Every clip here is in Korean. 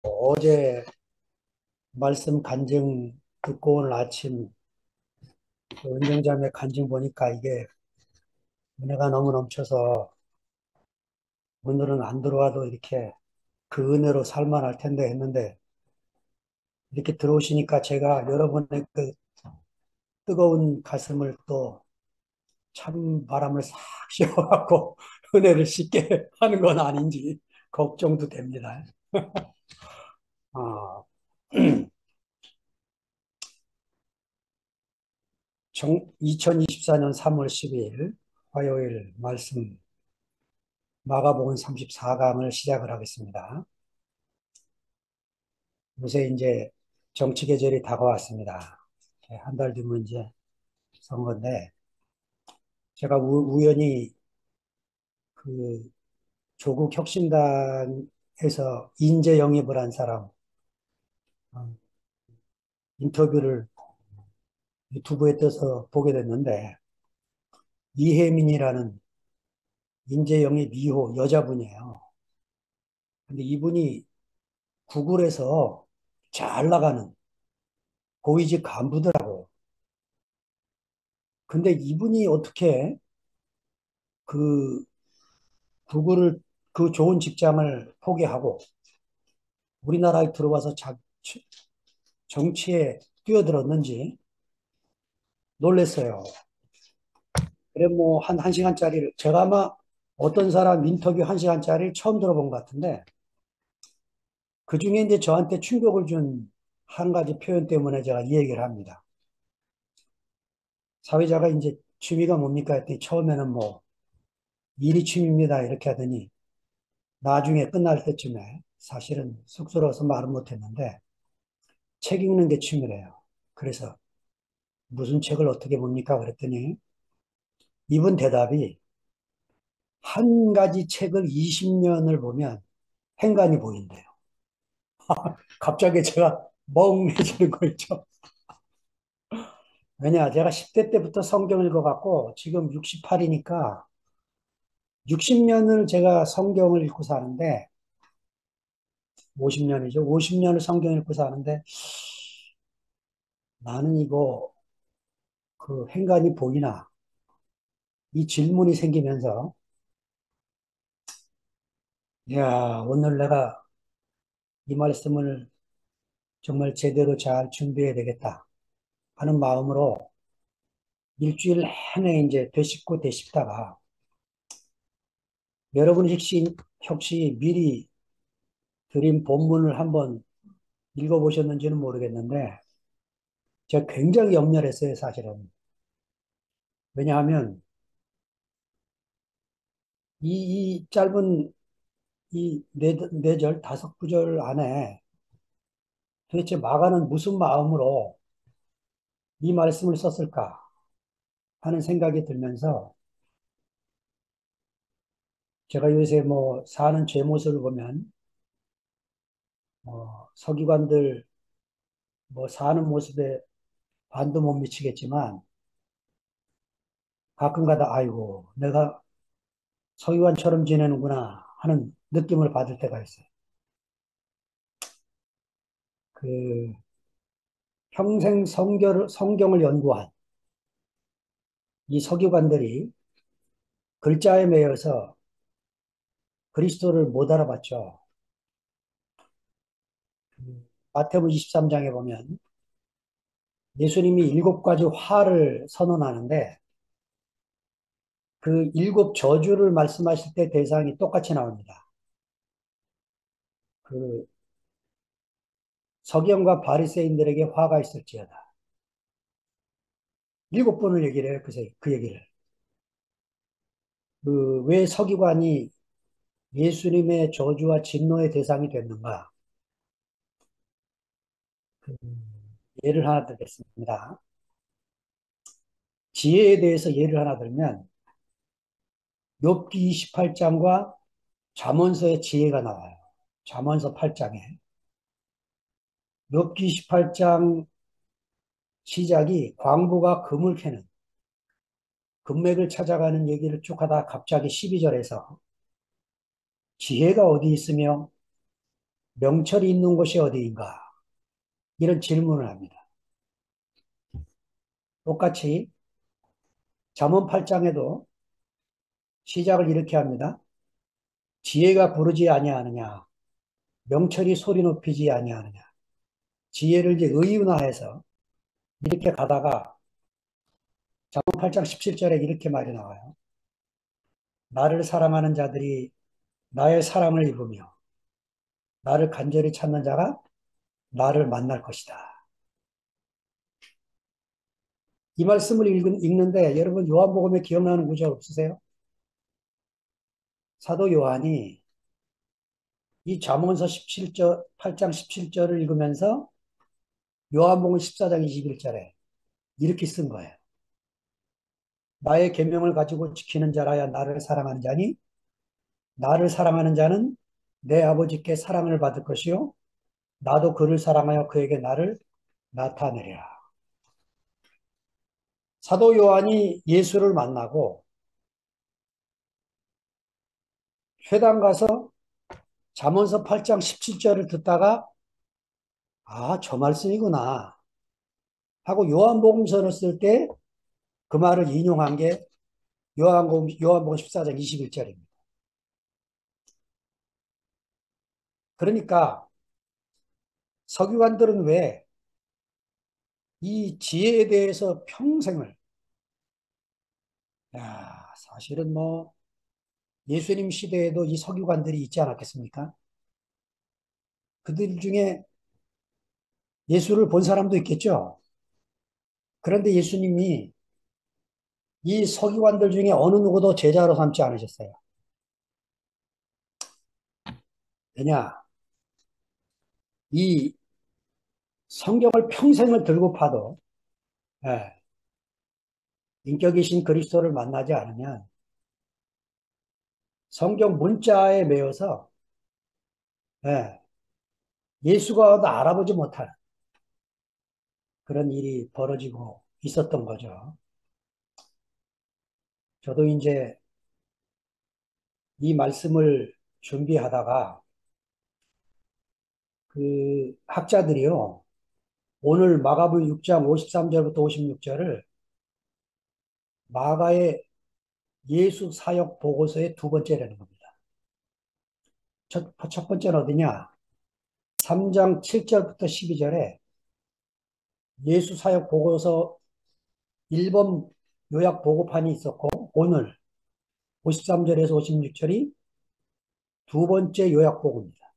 어제 말씀 간증 듣고 오늘 아침 그 은정자매 간증 보니까 이게 은혜가 너무 넘쳐서 오늘은 안 들어와도 이렇게 그 은혜로 살만할 텐데 했는데 이렇게 들어오시니까 제가 여러분의 그 뜨거운 가슴을 또 찬 바람을 싹 씌워갖고 은혜를 씻게 하는 건 아닌지 걱정도 됩니다. 아, 2024년 3월 12일 화요일 말씀 마가복음 34강을 시작을 하겠습니다. 요새 이제 정치 계절이 다가왔습니다. 한 달 뒤면 이제 선거인데, 제가 우연히 그 조국 혁신당에서 인재 영입을 한 사람, 어, 인터뷰를 유튜브에 떠서 보게 됐는데, 이혜민이라는 인재 영입 2호 여자분이에요. 근데 이분이 구글에서 잘 나가는 고위직 간부더라고요. 근데 이분이 어떻게 그 구글을 그 좋은 직장을 포기하고 우리나라에 들어와서 정치에 뛰어들었는지 놀랐어요. 그래 뭐 한 시간짜리를 제가 아마 어떤 사람 인터뷰 한 시간짜리를 처음 들어본 것 같은데 그 중에 이제 저한테 충격을 준 한 가지 표현 때문에 제가 이 얘기를 합니다. 사회자가 이제 취미가 뭡니까 했더니 처음에는 뭐 일이 취미입니다 이렇게 하더니 나중에 끝날 때쯤에 사실은 쑥스러워서 말은 못했는데 책 읽는 게 취미래요. 그래서 무슨 책을 어떻게 봅니까? 그랬더니 이분 대답이 한 가지 책을 20년을 보면 행간이 보인대요. 갑자기 제가 멍해지는 거 있죠. 왜냐, 제가 10대 때부터 성경 읽어갖고 지금 68이니까 60년을 제가 성경을 읽고 사는데 50년이죠. 50년을 성경 읽고 사는데 나는 이거 그 행간이 보이나? 이 질문이 생기면서 야, 오늘 내가 이 말씀을 정말 제대로 잘 준비해야 되겠다 하는 마음으로 일주일 내내 이제 되씹고 되씹다가 여러분 혹시 미리 드린 본문을 한번 읽어보셨는지는 모르겠는데 제가 굉장히 염려했어요, 사실은. 왜냐하면 이 짧은 이 네 절, 다섯 구절 안에 도대체 마가는 무슨 마음으로 이 말씀을 썼을까 하는 생각이 들면서 제가 요새 뭐 사는 제 모습을 보면 서기관들 뭐 사는 모습에 반도 못 미치겠지만 가끔가다 아이고 내가 서기관처럼 지내는구나 하는 느낌을 받을 때가 있어요. 그 평생 성경을 연구한 이 서기관들이 글자에 매여서 그리스도를 못 알아봤죠. 마태복음 23장에 보면 예수님이 일곱 가지 화를 선언하는데 그 일곱 저주를 말씀하실 때 대상이 똑같이 나옵니다. 그 서기관과 바리새인들에게 화가 있을지어다. 일곱 번을 얘기를 해요. 그 얘기를. 그 왜 서기관이 예수님의 저주와 진노의 대상이 됐는가? 그 예를 하나 들겠습니다. 지혜에 대해서 예를 하나 들면 욥기 28장과 잠언서의 지혜가 나와요. 잠언서 8장에 욥기 28장 시작이 광부가 금을 캐는 금맥을 찾아가는 얘기를 쭉 하다 갑자기 12절에서 지혜가 어디 있으며 명철이 있는 곳이 어디인가? 이런 질문을 합니다. 똑같이 잠언 8장에도 시작을 이렇게 합니다. 지혜가 부르지 아니하느냐? 명철이 소리 높이지 아니하느냐? 지혜를 이제 의인화해서 이렇게 가다가 잠언 8장 17절에 이렇게 말이 나와요. 나를 사랑하는 자들이 나의 사랑을 입으며 나를 간절히 찾는 자가 나를 만날 것이다. 이 말씀을 읽는데 여러분 요한복음에 기억나는 구절 없으세요? 사도 요한이 이 잠언서 17절, 8장 17절을 읽으면서 요한복음 14장 21절에 이렇게 쓴 거예요. 나의 계명을 가지고 지키는 자라야 나를 사랑하는 자니 나를 사랑하는 자는 내 아버지께 사랑을 받을 것이요 나도 그를 사랑하여 그에게 나를 나타내리라. 사도 요한이 예수를 만나고 회당 가서 잠언서 8장 17절을 듣다가 아, 저 말씀이구나 하고 요한복음서를 쓸 때 그 말을 인용한 게 요한복음 14장 21절입니다. 그러니까 서기관들은 왜 이 지혜에 대해서 평생을 사실은 뭐 예수님 시대에도 이 서기관들이 있지 않았겠습니까? 그들 중에 예수를 본 사람도 있겠죠. 그런데 예수님이 이 서기관들 중에 어느 누구도 제자로 삼지 않으셨어요. 왜냐? 이 성경을 평생을 들고 파도 예, 인격이신 그리스도를 만나지 않으면 성경 문자에 매여서 예, 예수가 알아보지 못하는 그런 일이 벌어지고 있었던 거죠. 저도 이제 이 말씀을 준비하다가 그 학자들이요. 오늘 마가복음 6장 53절부터 56절을 마가의 예수 사역 보고서의 두 번째라는 겁니다. 첫 번째는 어디냐? 3장 7절부터 12절에 예수 사역 보고서 1번 요약 보고판이 있었고 오늘 53절에서 56절이 두 번째 요약 보고입니다.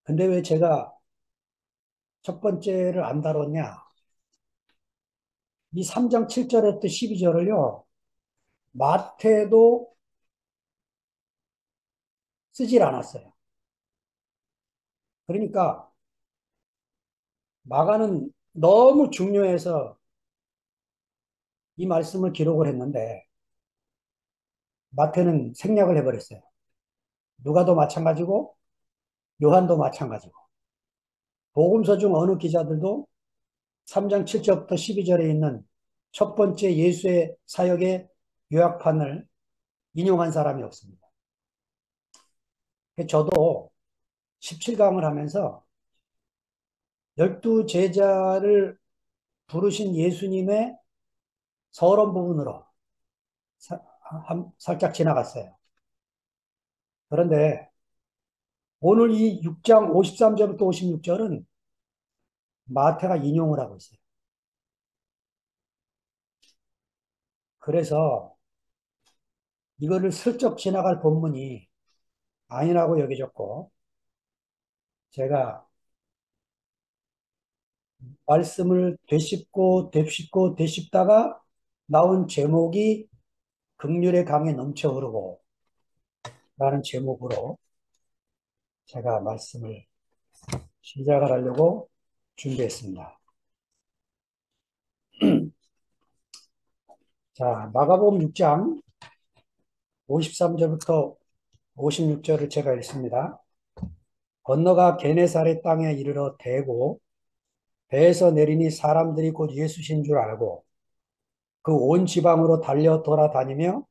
근데 왜 제가 첫 번째를 안 다뤘냐? 이 3장 7절부터 12절을요. 마태도 쓰질 않았어요. 그러니까 마가는 너무 중요해서 이 말씀을 기록을 했는데 마태는 생략을 해버렸어요. 누가도 마찬가지고 요한도 마찬가지고 복음서 중 어느 기자들도 3장 7절부터 12절에 있는 첫 번째 예수의 사역의 요약판을 인용한 사람이 없습니다. 저도 17강을 하면서 12 제자를 부르신 예수님의 서론 부분으로 살짝 지나갔어요. 그런데 오늘 이 6장 53절부터 56절은 마태가 인용을 하고 있어요. 그래서 이거를 슬쩍 지나갈 본문이 아니라고 여겨졌고 제가 말씀을 되씹고 되씹다가 나온 제목이 긍휼의 강에 넘쳐 흐르고 라는 제목으로 제가 말씀을 시작을 하려고 준비했습니다. 자, 마가복음 6장 53절부터 56절을 제가 읽습니다. 건너가 게네사렛 땅에 이르러 대고 배에서 내리니 사람들이 곧 예수신 줄 알고 그 온 지방으로 달려 돌아다니며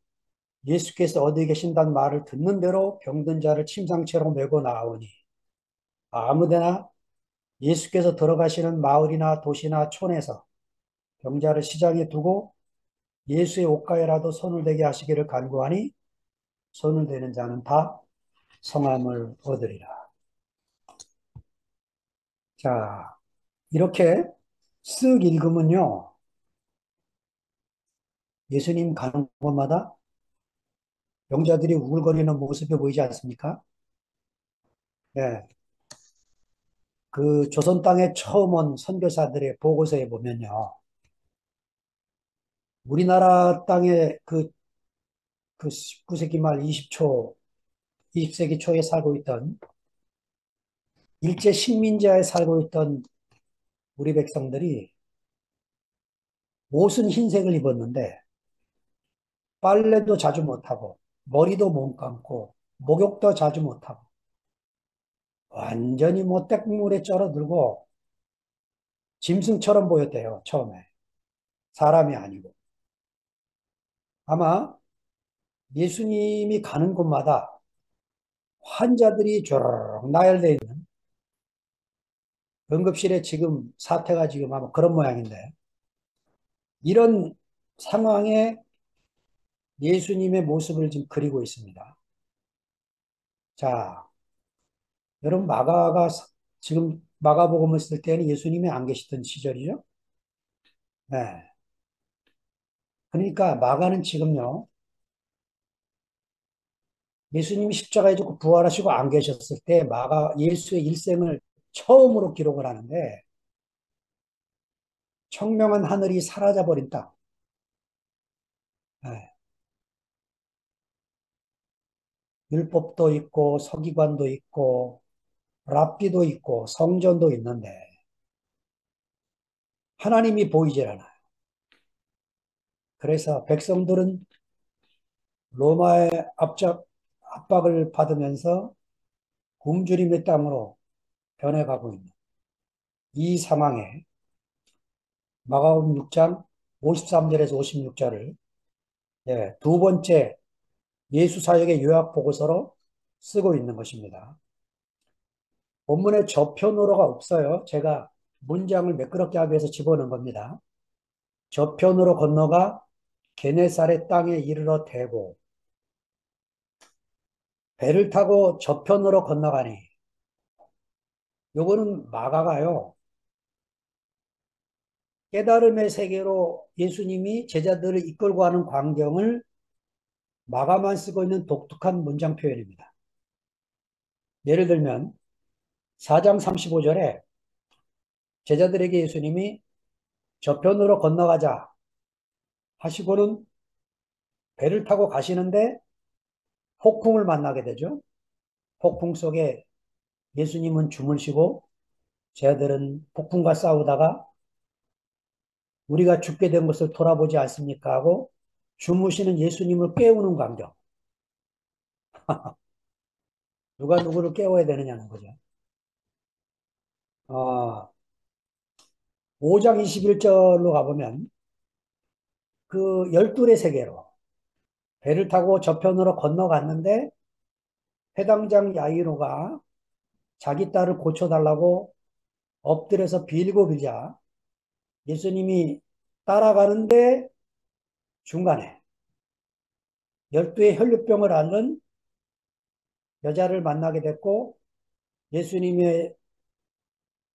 예수께서 어디 계신다는 말을 듣는 대로 병든 자를 침상채로 메고 나오니 아무데나 예수께서 들어가시는 마을이나 도시나 촌에서 병자를 시장에 두고 예수의 옷가에라도 손을 대게 하시기를 간구하니 손을 대는 자는 다 성함을 얻으리라. 자, 이렇게 쓱 읽으면요. 예수님 가는 곳마다 병자들이 우글거리는 모습이 보이지 않습니까? 예. 그 조선 땅에 처음 온 선교사들의 보고서에 보면요. 우리나라 땅에 그 19세기 말 20세기 초에 살고 있던 일제 식민지하에 살고 있던 우리 백성들이 옷은 흰색을 입었는데 빨래도 자주 못하고 머리도 못 감고 목욕도 자주 못하고 완전히 뭐 땡물에 쩔어들고 짐승처럼 보였대요, 처음에. 사람이 아니고. 아마 예수님이 가는 곳마다 환자들이 쭈르륵 나열되어 있는 응급실에 지금 사태가 지금 아마 그런 모양인데 이런 상황에 예수님의 모습을 지금 그리고 있습니다. 자, 여러분 지금 마가복음을 쓸 때는 예수님이 안 계시던 시절이죠. 네. 그러니까 마가는 지금요. 예수님이 십자가에 죽고 부활하시고 안 계셨을 때 예수의 일생을 처음으로 기록을 하는데 청명한 하늘이 사라져버린 땅. 네. 율법도 있고 서기관도 있고 랍비도 있고 성전도 있는데 하나님이 보이질 않아요. 그래서 백성들은 로마의 압박을 받으면서 굶주림의 땅으로 변해가고 있는 이 상황에 마가복음 6장 53절에서 56절을 두 번째 예수 사역의 요약 보고서로 쓰고 있는 것입니다. 본문에 저편으로가 없어요. 제가 문장을 매끄럽게 하기 위해서 집어넣은 겁니다. 저편으로 건너가 게네사렛 땅에 이르러 대고 배를 타고 저편으로 건너가니 요거는 마가가요. 깨달음의 세계로 예수님이 제자들을 이끌고 가는 광경을 마가만 쓰고 있는 독특한 문장 표현입니다. 예를 들면 4장 35절에 제자들에게 예수님이 저편으로 건너가자 하시고는 배를 타고 가시는데 폭풍을 만나게 되죠. 폭풍 속에 예수님은 주무시고 제자들은 폭풍과 싸우다가 우리가 죽게 된 것을 돌아보지 않습니까? 하고 주무시는 예수님을 깨우는 광경. 누가 누구를 깨워야 되느냐는 거죠. 5장 21절로 가보면 그 열둘의 세계로 배를 타고 저편으로 건너갔는데 해당장 야이로가 자기 딸을 고쳐달라고 엎드려서 빌고 빌자 예수님이 따라가는데 중간에 열두의 혈류병을 앓는 여자를 만나게 됐고 예수님의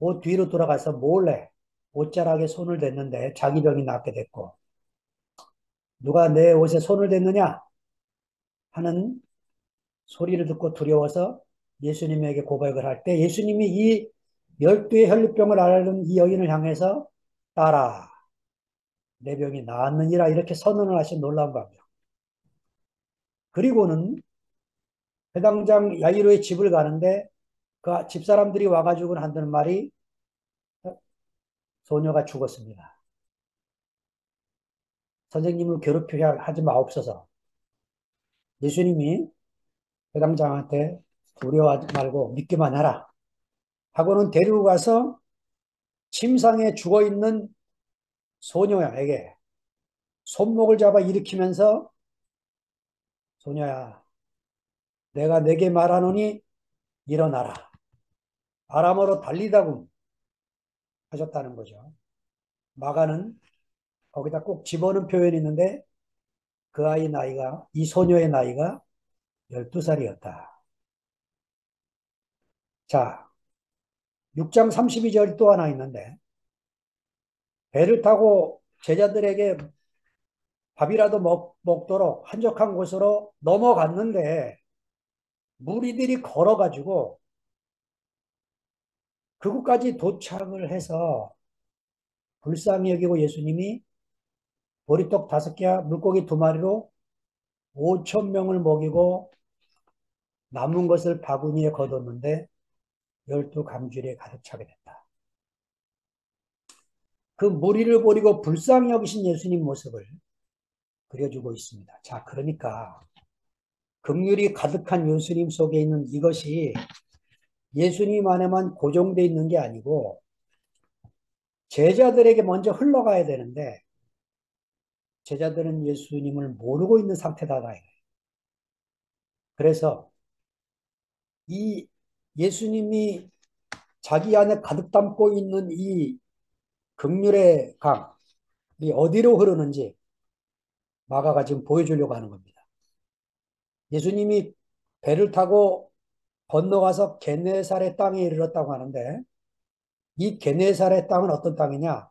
옷 뒤로 돌아가서 몰래 옷자락에 손을 댔는데 자기 병이 낫게 됐고 누가 내 옷에 손을 댔느냐 하는 소리를 듣고 두려워서 예수님에게 고백을 할 때 예수님이 이 열두의 혈류병을 앓는 이 여인을 향해서 따라 내 병이 나았느니라 이렇게 선언을 하신 놀라운 광경. 그리고는 해당장 야이로의 집을 가는데 그 집사람들이 와가지고 한다는 말이 소녀가 죽었습니다. 선생님을 괴롭히게 하지 마옵소서. 예수님이 해당장한테 두려워하지 말고 믿기만 하라. 하고는 데리고 가서 침상에 죽어있는 소녀에게 손목을 잡아 일으키면서 소녀야 내가 내게 말하노니 일어나라. 아람어로 달리다금 하셨다는 거죠. 마가는 거기다 꼭 집어넣은 표현이 있는데 이 소녀의 나이가 12살이었다. 자, 6장 32절이 또 하나 있는데 배를 타고 제자들에게 밥이라도 먹도록 한적한 곳으로 넘어갔는데 무리들이 걸어가지고 그곳까지 도착을 해서 불쌍히 여기고 예수님이 보리떡 5개와 물고기 2마리로 5천 명을 먹이고 남은 것을 바구니에 걷었는데 12 강줄에 가득 차게 됐다. 그 무리를 버리고 불쌍히 여기신 예수님 모습을 그려주고 있습니다. 자, 그러니까 긍휼이 가득한 예수님 속에 있는 이것이 예수님 안에만 고정되어 있는 게 아니고 제자들에게 먼저 흘러가야 되는데 제자들은 예수님을 모르고 있는 상태다. 그래서 이 예수님이 자기 안에 가득 담고 있는 이 긍휼의 강이 어디로 흐르는지 마가가 지금 보여주려고 하는 겁니다. 예수님이 배를 타고 건너가서 게네사렛 땅에 이르렀다고 하는데 이 게네사렛 땅은 어떤 땅이냐?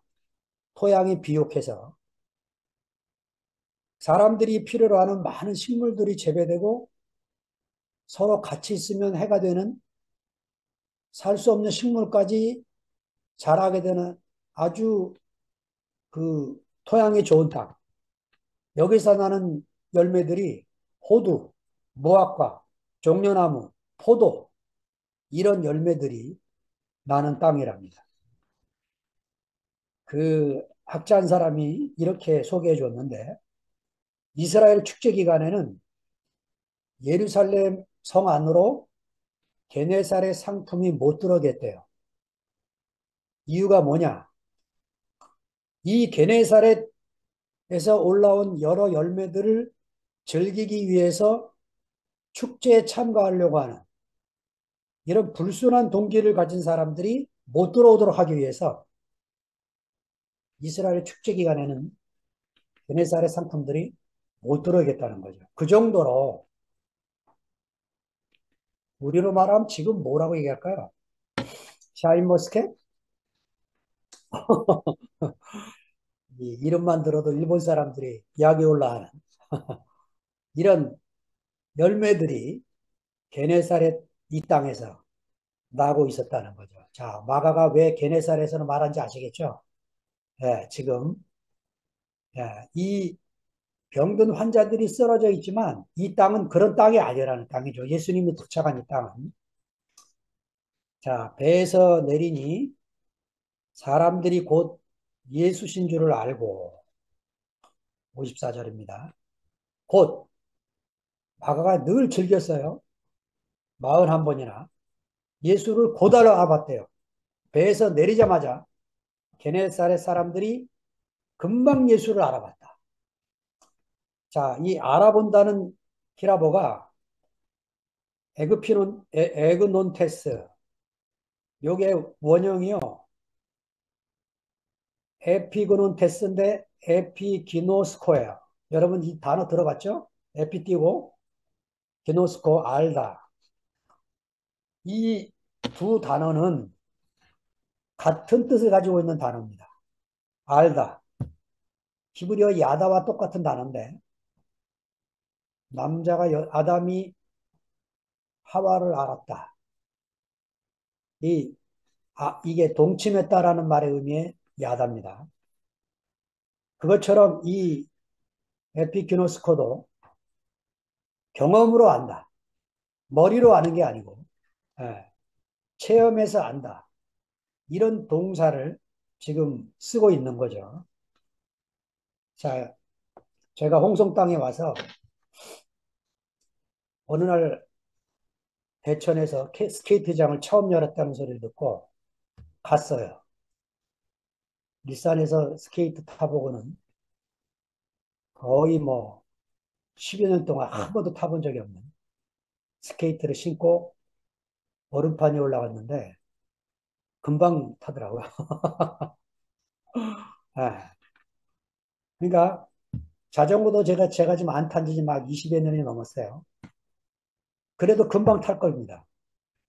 토양이 비옥해서 사람들이 필요로 하는 많은 식물들이 재배되고 서로 같이 있으면 해가 되는 살 수 없는 식물까지 자라게 되는 아주 그 토양이 좋은 땅. 여기서 나는 열매들이 호두, 무화과, 종려나무, 포도 이런 열매들이 나는 땅이랍니다. 그 학자 한 사람이 이렇게 소개해 줬는데 이스라엘 축제 기간에는 예루살렘 성 안으로 게네살의 상품이 못 들어오겠대요. 이유가 뭐냐? 이 게네사렛에서 올라온 여러 열매들을 즐기기 위해서 축제에 참가하려고 하는 이런 불순한 동기를 가진 사람들이 못 들어오도록 하기 위해서 이스라엘 축제 기간에는 게네사렛 상품들이 못 들어오겠다는 거죠. 그 정도로 우리로 말하면 지금 뭐라고 얘기할까요? 샤인머스켓? 이 이름만 들어도 일본 사람들이 약이 올라하는 이런 열매들이 게네사렛 이 땅에서 나고 있었다는 거죠. 자, 마가가 왜 게네사렛에서는 말한지 아시겠죠? 예, 지금 이 병든 환자들이 쓰러져 있지만 이 땅은 그런 땅이 아니라는 땅이죠. 예수님이 도착한 이 땅은. 자, 배에서 내리니 사람들이 곧 예수신 줄을 알고 54절입니다. 곧 마가가 늘 즐겼어요. 41번이나 예수를 곧 알아봤대요. 배에서 내리자마자 게네사렛 사람들이 금방 예수를 알아봤다. 자, 이 알아본다는 히라보가 에그논테스. 요게 원형이요. 에피그논테스인데 에피기노스코예요. 여러분 이 단어 들어봤죠? 에피 띄고 기노스코 알다. 이 두 단어는 같은 뜻을 가지고 있는 단어입니다. 알다. 히브리어 야다와 똑같은 단어인데 아담이 하와를 알았다. 이게 동침했다라는 말의 의미의 야다입니다. 그것처럼 이 에피큐노스코도 경험으로 안다. 머리로 아는 게 아니고 예, 체험해서 안다. 이런 동사를 지금 쓰고 있는 거죠. 자, 제가 홍성 땅에 와서 어느 날 대천에서 스케이트장을 처음 열었다는 소리를 듣고 갔어요. 일산에서 스케이트 타보고는 거의 뭐 10여 년 동안 한 번도 타본 적이 없는 스케이트를 신고 얼음판에 올라갔는데 금방 타더라고요. 예. 그러니까 자전거도 제가 지금 안 탄 지 막 20여 년이 넘었어요. 그래도 금방 탈 겁니다.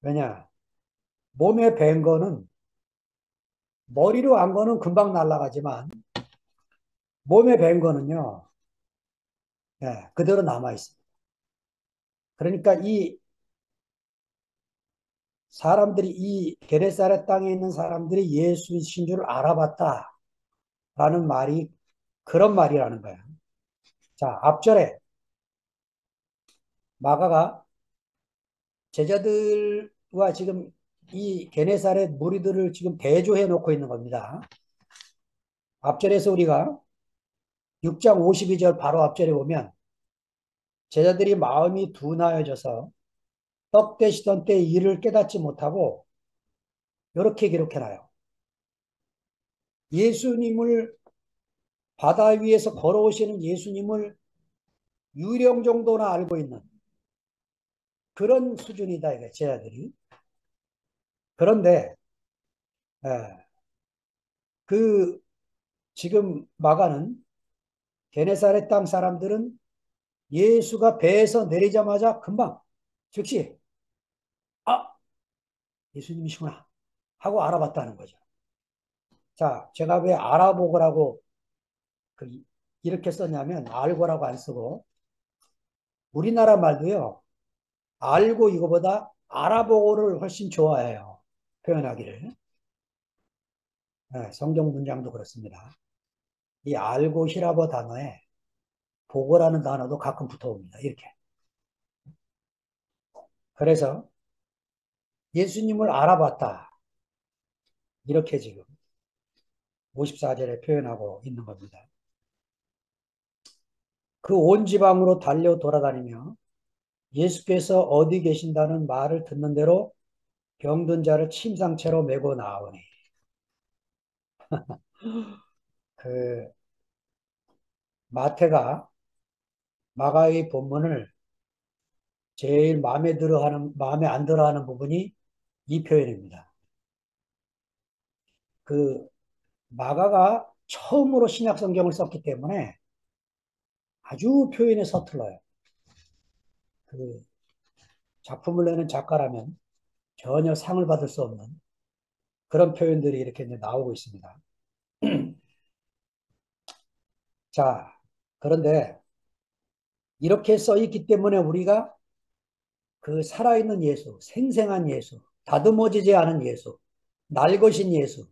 왜냐? 몸에 밴 거는 머리로 안 거는 금방 날아가지만 몸에 밴 거는요, 예, 그대로 남아 있습니다. 그러니까 이 사람들이 이 게네사렛 땅에 있는 사람들이 예수이신 줄 알아봤다라는 말이 그런 말이라는 거예요. 자, 앞절에 마가가 제자들과 지금 이 게네사렛 무리들을 지금 대조해 놓고 있는 겁니다. 앞절에서 우리가 6장 52절 바로 앞절에 보면 제자들이 마음이 둔하여져서 떡 되시던 때 일을 깨닫지 못하고 이렇게 기록해놔요. 예수님을 바다 위에서 걸어오시는 예수님을 유령 정도나 알고 있는 그런 수준이다 이게 제자들이. 그런데 예, 그 지금 마가는 게네사렛 땅 사람들은 예수가 배에서 내리자마자 금방 즉시 아 예수님이시구나 하고 알아봤다는 거죠. 자, 제가 왜 알아보고라고 그 이렇게 썼냐면 알고라고 안 쓰고 우리나라 말도요. 알고 이거보다 알아보고를 훨씬 좋아해요. 표현하기를. 네, 성경 문장도 그렇습니다. 이 알고 히라보 단어에 보고라는 단어도 가끔 붙어옵니다. 이렇게. 그래서 예수님을 알아봤다. 이렇게 지금 54절에 표현하고 있는 겁니다. 그 온 지방으로 달려 돌아다니며 예수께서 어디 계신다는 말을 듣는 대로 병든 자를 침상채로 메고 나오니 그 마태가 마가의 본문을 제일 마음에 안 들어 하는 부분이 이 표현입니다. 그 마가가 처음으로 신약 성경을 썼기 때문에 아주 표현이 서툴러요. 그 작품을 내는 작가라면 전혀 상을 받을 수 없는 그런 표현들이 이렇게 이제 나오고 있습니다. 자, 그런데 이렇게 써 있기 때문에 우리가 그 살아있는 예수, 생생한 예수, 다듬어지지 않은 예수, 날것인 예수,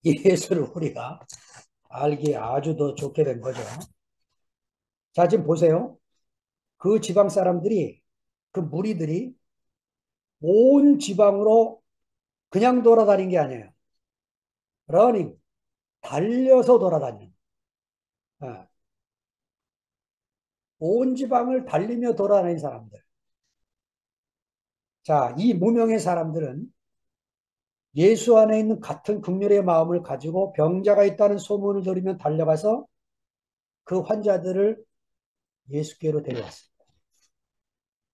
이 예수를 우리가 알기에 아주 더 좋게 된 거죠. 자, 지금 보세요. 그 지방 사람들이, 그 무리들이 온 지방으로 그냥 돌아다닌 게 아니에요. 러닝, 달려서 돌아다니는. 어, 온 지방을 달리며 돌아다니는 사람들. 자, 이 무명의 사람들은 예수 안에 있는 같은 긍휼의 마음을 가지고 병자가 있다는 소문을 들으면 달려가서 그 환자들을 예수께로 데려왔습니다.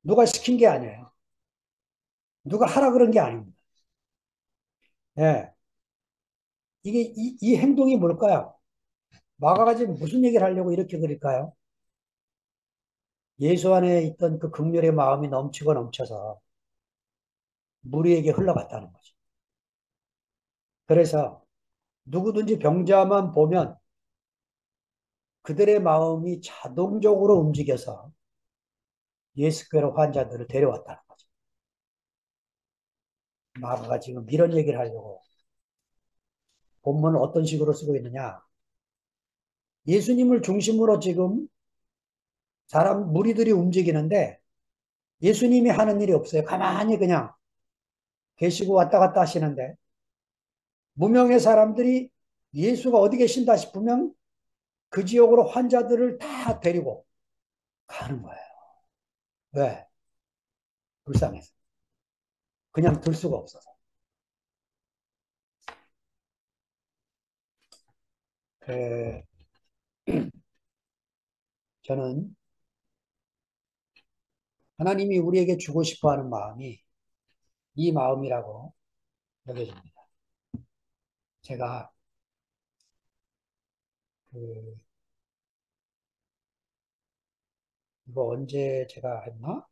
누가 시킨 게 아니에요. 누가 하라 그런 게 아닙니다. 예. 이게 이 행동이 뭘까요? 마가가 지금 무슨 얘기를 하려고 이렇게 그릴까요? 예수 안에 있던 그 긍휼의 마음이 넘치고 넘쳐서 무리에게 흘러갔다는 거죠. 그래서 누구든지 병자만 보면 그들의 마음이 자동적으로 움직여서 예수께로 환자들을 데려왔다는 거죠. 마가가 지금 이런 얘기를 하려고 본문을 어떤 식으로 쓰고 있느냐. 예수님을 중심으로 지금 사람, 무리들이 움직이는데 예수님이 하는 일이 없어요. 가만히 그냥 계시고 왔다 갔다 하시는데 무명의 사람들이 예수가 어디 계신다 싶으면 그 지역으로 환자들을 다 데리고 가는 거예요. 왜? 불쌍해서. 그냥 들 수가 없어서. 그, 저는 하나님이 우리에게 주고 싶어 하는 마음이 이 마음이라고 여겨집니다. 제가 그 이거 언제 제가 했나?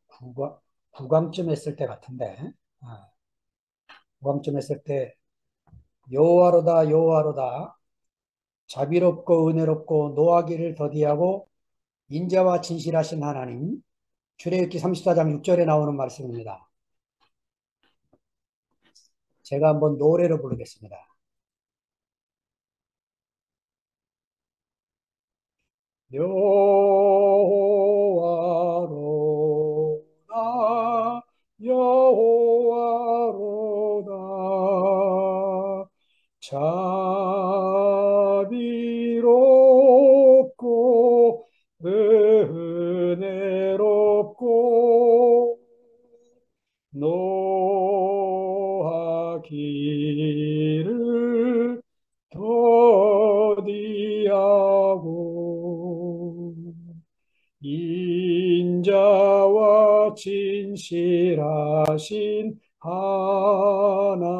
구강쯤 했을 때 같은데, 아, 구강쯤 했을 때 여호와로다 여호와로다 자비롭고 은혜롭고 노하기를 더디하고 인자와 진실하신 하나님. 출애굽기 34장 6절에 나오는 말씀입니다. 제가 한번 노래로 부르겠습니다. 여호와로다 여호와로다 자비롭고 은혜롭고 노하기를 더디하고 인자와 진실하신 하나님.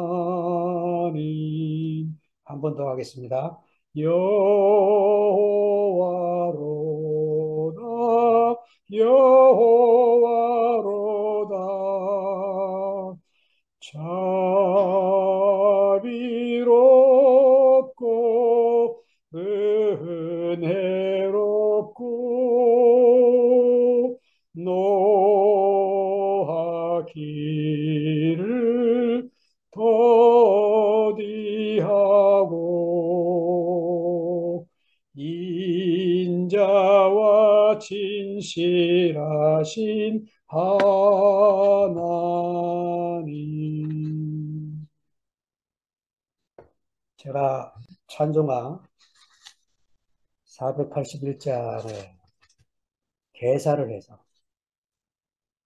한 번 더 하겠습니다. 여호와로다 여호와로다 자비롭고 은혜롭고 노하기를 더디하고 인자와 진실하신 하나님. 제가 찬송가 481장을 개사를 해서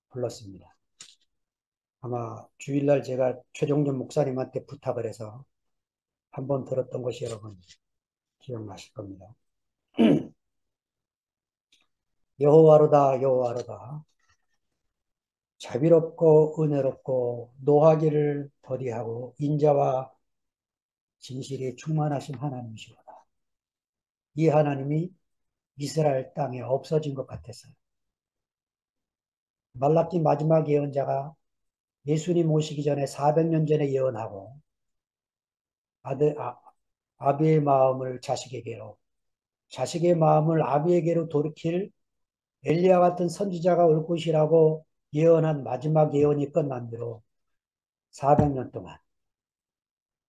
불렀습니다. 아마 주일날 제가 최종전 목사님한테 부탁을 해서 한번 들었던 것이 여러분 기억나실 겁니다. 여호와로다 여호와로다 자비롭고 은혜롭고 노하기를 더디하고 인자와 진실이 충만하신 하나님이시로다. 이 하나님이 이스라엘 땅에 없어진 것 같았어요. 말라기 마지막 예언자가 예수님 오시기 전에 400년 전에 예언하고 아들, 아비의 마음을 자식에게로, 자식의 마음을 아비에게로 돌이킬 엘리야 같은 선지자가 올 것이라고 예언한 마지막 예언이 끝난 뒤로 400년 동안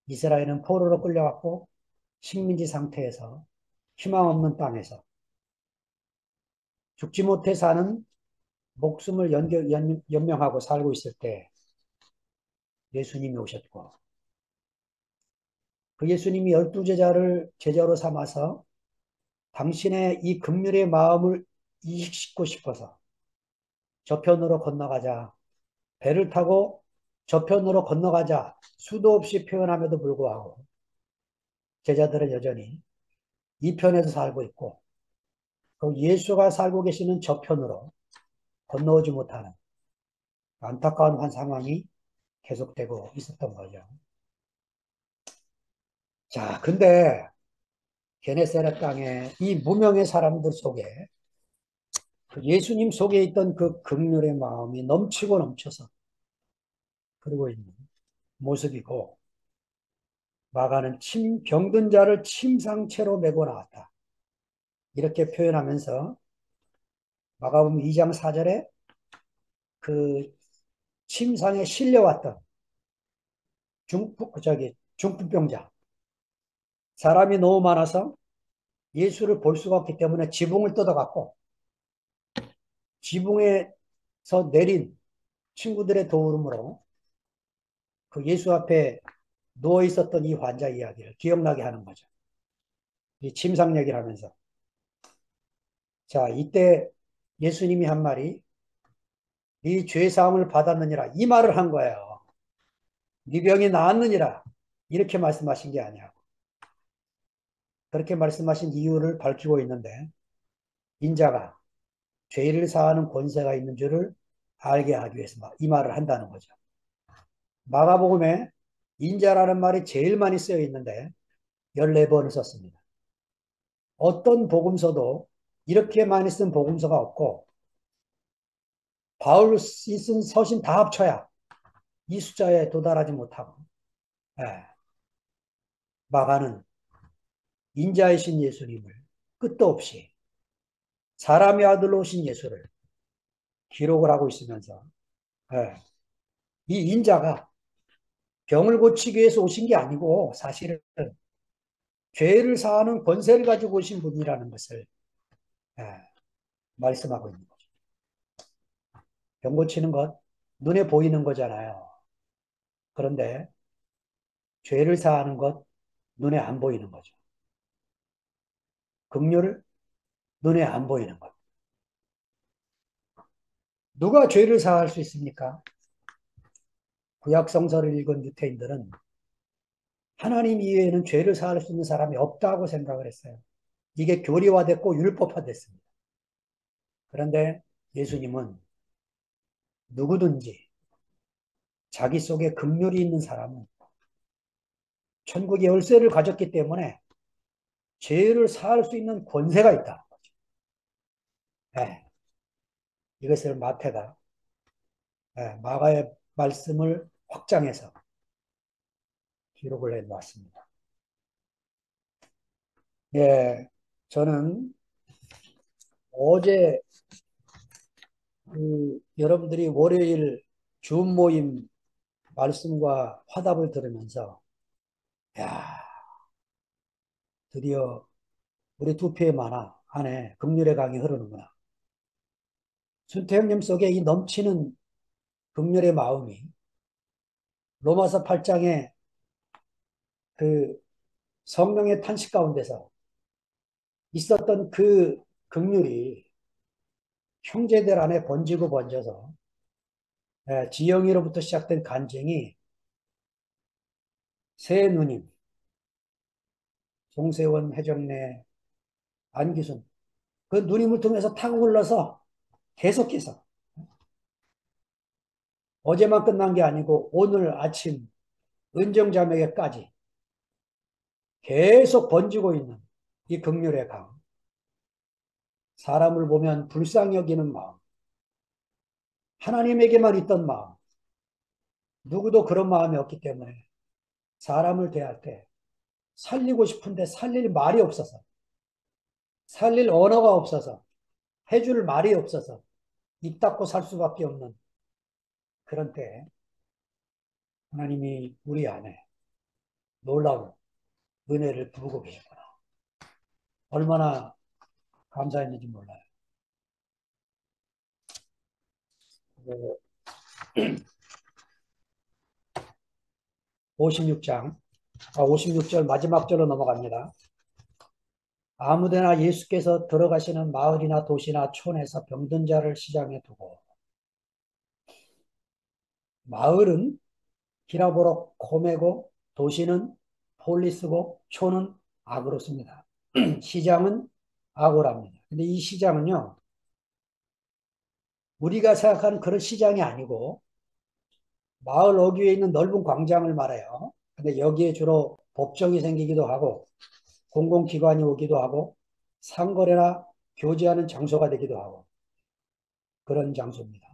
이스라엘은 포로로 끌려갔고 식민지 상태에서 희망 없는 땅에서 죽지 못해 사는 목숨을 연명하고 살고 있을 때 예수님이 오셨고 그 예수님이 12제자를 제자로 삼아서 당신의 이 긍휼의 마음을 이식시키고 싶어서 저편으로 건너가자. 배를 타고 저편으로 건너가자. 수도 없이 표현함에도 불구하고 제자들은 여전히 이 편에서 살고 있고 그 예수가 살고 계시는 저편으로 건너오지 못하는 안타까운 한 상황이 계속되고 있었던 거죠. 자, 근데 게네사렛 땅에 이 무명의 사람들 속에 그 예수님 속에 있던 그 긍휼의 마음이 넘치고 넘쳐서 그러고 있는 모습이고 마가는 병든 자를 침상채로 메고 나왔다. 이렇게 표현하면서 마가복음 2장 4절에 그 침상에 실려왔던 중풍병자 사람이 너무 많아서 예수를 볼 수가 없기 때문에 지붕을 뜯어갖고 지붕에서 내린 친구들의 도움으로 그 예수 앞에 누워 있었던 이 환자 이야기를 기억나게 하는 거죠. 이 침상 얘기를 하면서 자, 이때 예수님이 한 말이 네 죄사함을 받았느니라 이 말을 한 거예요. 네 병이 나았느니라 이렇게 말씀하신 게 아니야. 그렇게 말씀하신 이유를 밝히고 있는데 인자가 죄를 사하는 권세가 있는 줄을 알게 하기 위해서 이 말을 한다는 거죠. 마가복음에 인자라는 말이 제일 많이 쓰여 있는데 14번을 썼습니다. 어떤 복음서도 이렇게 많이 쓴 복음서가 없고 바울이 쓴 서신 다 합쳐야 이 숫자에 도달하지 못하고 예, 마가는 인자이신 예수님을 끝도 없이 사람의 아들로 오신 예수를 기록을 하고 있으면서 예, 이 인자가 병을 고치기 위해서 오신 게 아니고 사실은 죄를 사하는 권세를 가지고 오신 분이라는 것을 예, 말씀하고 있는 거죠. 병 고치는 것 눈에 보이는 거잖아요. 그런데 죄를 사하는 것 눈에 안 보이는 거죠. 긍휼을 눈에 안 보이는 것. 누가 죄를 사할 수 있습니까? 구약 성서를 읽은 유태인들은 하나님 이외에는 죄를 사할 수 있는 사람이 없다고 생각을 했어요. 이게 교리화됐고 율법화됐습니다. 그런데 예수님은 누구든지 자기 속에 긍휼이 있는 사람은 천국의 열쇠를 가졌기 때문에 죄를 사할 수 있는 권세가 있다. 네, 이것을 마태가 마가의 말씀을 확장해서 기록을 해놓았습니다. 예, 저는 어제 여러분들이 월요일 줌 모임 말씀과 화답을 들으면서 야, 드디어 우리 두 표의 만화 안에 긍휼의 강이 흐르는구나. 순태형님 속에 이 넘치는 긍휼의 마음이 로마서 8장에 그 성령의 탄식 가운데서 있었던 그 긍휼이 형제들 안에 번지고 번져서 지영이로부터 시작된 간증이 새누님, 송세원, 해정래, 안기순 그 누님을 통해서 타고 흘러서 계속해서 어제만 끝난 게 아니고 오늘 아침 은정자매에게까지 계속 번지고 있는 이 긍휼의 강. 사람을 보면 불쌍히 여기는 마음. 하나님에게만 있던 마음. 누구도 그런 마음이 없기 때문에 사람을 대할 때 살리고 싶은데 살릴 말이 없어서 살릴 언어가 없어서 해줄 말이 없어서 입 닫고 살 수밖에 없는 그런 때 하나님이 우리 안에 놀라운 은혜를 부고 계시구나. 얼마나 감사했는지 몰라요. 56장, 56절 마지막 절로 넘어갑니다. 아무데나 예수께서 들어가시는 마을이나 도시나 촌에서 병든 자를 시장에 두고 마을은 히라보로 코메고 도시는 폴리스고 촌은 아그로스입니다. 시장은 아고라입니다. 근데 이 시장은요 우리가 생각하는 그런 시장이 아니고 마을 어귀에 있는 넓은 광장을 말해요. 근데 여기에 주로 법정이 생기기도 하고 공공기관이 오기도 하고 상거래나 교제하는 장소가 되기도 하고 그런 장소입니다.